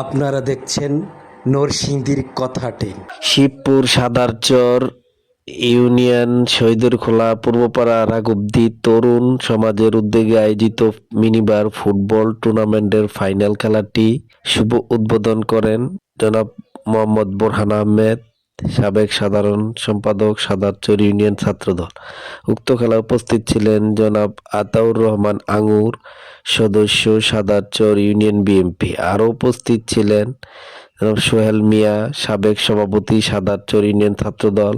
আপনারা দেখছেন নরসিংদীর কথাটে। শিবপুর সাদারচর ইউনিয়ন শহীদুরখোলা পূর্বপাড়া রাঘবদী তরুণ সমাজের উদ্যোগে আয়োজিত মিনিবার ফুটবল টুর্নামেন্টের ফাইনাল খেলাটি শুভ উদ্বোধন করেন জনাব মোহাম্মদ বোরহান আহমেদ, সাবেক সাধারণ সম্পাদক, সাদারচর ইউনিয়ন ছাত্রদল। উক্ত খেলায় উপস্থিত ছিলেন জনাব আতাউর রহমান আঙুর, সদস্য, সাদারচর ইউনিয়ন বিএনপি। আরও উপস্থিত ছিলেন জনাব সোহেল মিয়া, সাবেক সভাপতি, সাদারচর ইউনিয়ন ছাত্রদল।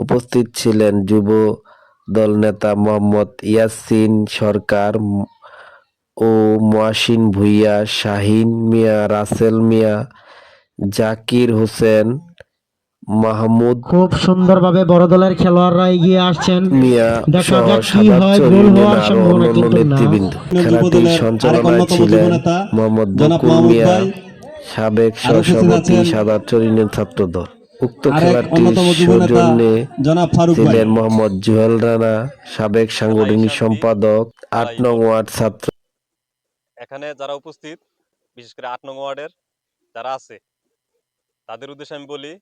উপস্থিত ছিলেন যুব দল নেতা মোহাম্মদ ইয়াসিন সরকার ও মহসিন ভূঁইয়া, শাহিন মিয়া, রাসেল মিয়া, জাকির হোসেন, মাহমুদ খুব সুন্দরভাবে বড় দলের খেলোয়াড়রা এগিয়ে আসছেন। মিয়া দেখা সহ যাক কি হয়, সাদারচর গোল ইউনিয়নের হওয়ার আরো সম্ভাবনা অন্যান্য কিন্তু না। নেতৃবৃন্দ। খেলাটি সঞ্চালনায় ছিলেন মোহাম্মদ বকুল মিয়া, সাবেক সহসভাপতি, সাদারচর ইউনিয়ন ছাত্রদল। উক্ত খেলাটির সৌজন্যে ছিলেন মোহাম্মদ জুয়েল রানা, সাবেক সাংগঠনিক সম্পাদক, ৮ নং ওয়ার্ড ছাত্র। এখানে যারা উপস্থিত, বিশেষ করে ৮ নং ওয়ার্ডের যারা আছে, তাদের উদ্দেশ্যে আমি বলি,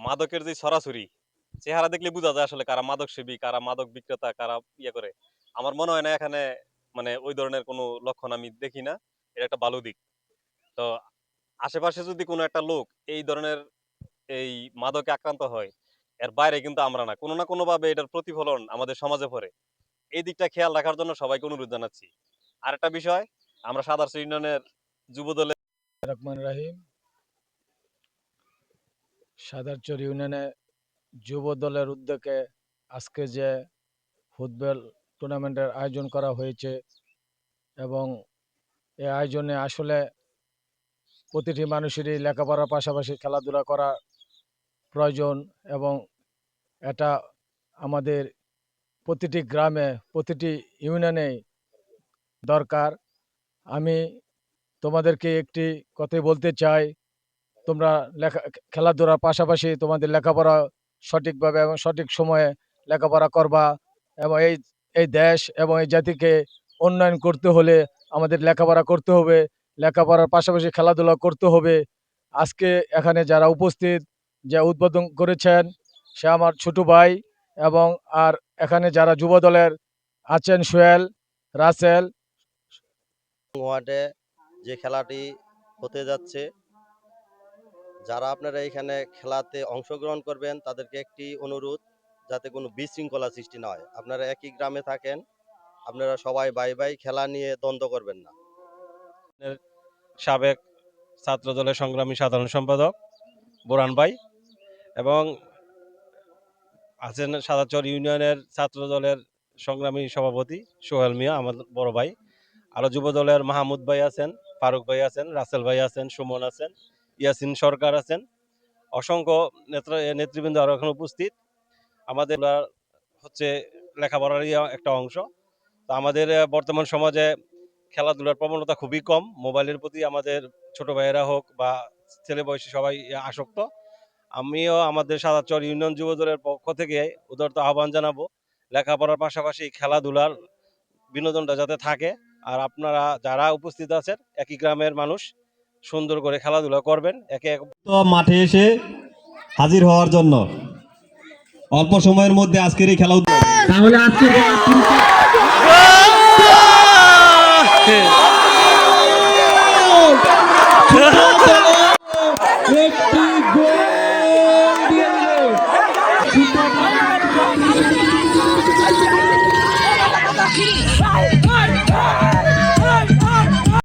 মাদকের যে ছড়াছড়ি, চেহারা দেখলে বোঝা যায় আসলে কারা মাদক সেবী, কারা মাদক বিক্রেতা, কারা ইয়ে করে। আমার মনে হয় না এখানে মানে ওই ধরনের কোনো লক্ষণ আমি দেখি না। এটা একটা ভালো দিক। তো আশেপাশে যদি কোনো একটা লোক এই ধরনের এই মাদকে আক্রান্ত হয়, এর বাইরে কিন্তু আমরা না, কোনো না কোনো ভাবে এটার প্রতিফলন আমাদের সমাজে পড়ে। এই দিকটা খেয়াল রাখার জন্য সবাইকে অনুরোধ জানাচ্ছি। আরেকটা বিষয়, আমরা সাদারচর ইউনিয়নের যুব দলের রহমান রাহিম, সাদারচর ইউনিয়নে যুব দলের উদ্যোগে আজকে যে ফুটবল টুর্নামেন্টের আয়োজন করা হয়েছে এবং এই আয়োজনে আসলে প্রতিটি মানুষেরই লেখাপড়ার পাশাপাশি খেলাধুলা করা প্রয়োজন এবং এটা আমাদের প্রতিটি গ্রামে, প্রতিটি ইউনিয়নেই দরকার। আমি তোমাদেরকে একটি কথাই বলতে চাই, তোমরা খেলাধুলার পাশাপাশি তোমাদের লেখাপড়া সঠিকভাবে এবং সঠিক সময়ে লেখাপড়া করবা এবং এই দেশ এবং এই জাতিকে উন্নয়ন করতে হলে আমাদের লেখাপড়া করতে হবে, লেখাপড়ার পাশাপাশি খেলাধুলা করতে হবে। আজকে এখানে যারা উপস্থিত, যে উদ্বোধন করেছেন সে আমার ছোট ভাই, এবং আর এখানে যারা যুব দলের আছেন সোহেল, রাসেল। ওয়ার্ডে যে খেলাটি হতে যাচ্ছে, যারা আপনারা এখানে খেলাতে অংশগ্রহণ করবেন তাদেরকে একটি অনুরোধ, যাতে কোনো বিশৃঙ্খলা সৃষ্টি না হয়। আপনারা একই গ্রামে থাকেন, আপনারা সবাই ভাই ভাই, খেলা নিয়ে দ্বন্দ্ব করবেন না। সাবেক ছাত্র দলের সংগ্রামী সাধারণ সম্পাদক বোরহান ভাই, এবং আছেন সাদারচর ইউনিয়নের ছাত্র দলের সংগ্রামী সভাপতি সোহেল মিয়া, আমার বড় ভাই। আরো যুব দলের মাহমুদ ভাই আছেন, ফারুক ভাই আছেন, রাসেল ভাই আছেন, সুমন আছেন, ইয়াসিন সরকার আছেন, অসংখ্য নেতৃবৃন্দ আরো এখন উপস্থিত। আমাদের হচ্ছে লেখাপড়ারই একটা অংশ। তো আমাদের বর্তমান সমাজে খেলাধুলার প্রবণতা খুবই কম। মোবাইলের প্রতি আমাদের ছোট ভাইয়েরা হোক বা ছেলে বয়সী সবাই আসক্ত। আমিও আমাদের সাদারচর ইউনিয়ন যুব দলের পক্ষ থেকে উদারত আহ্বান জানাবো, লেখাপড়ার পাশাপাশি খেলাধুলার বিনোদনটা যাতে থাকে। আর আপনারা যারা উপস্থিত আছেন, একই গ্রামের মানুষ, সুন্দর করে খেলাধুলা করবেন। মাঠে এসে হাজির হওয়ার জন্য অল্প সময়ের মধ্যে আজকের এই খেলা তাহলে আজকে একটি গোল দিয়ে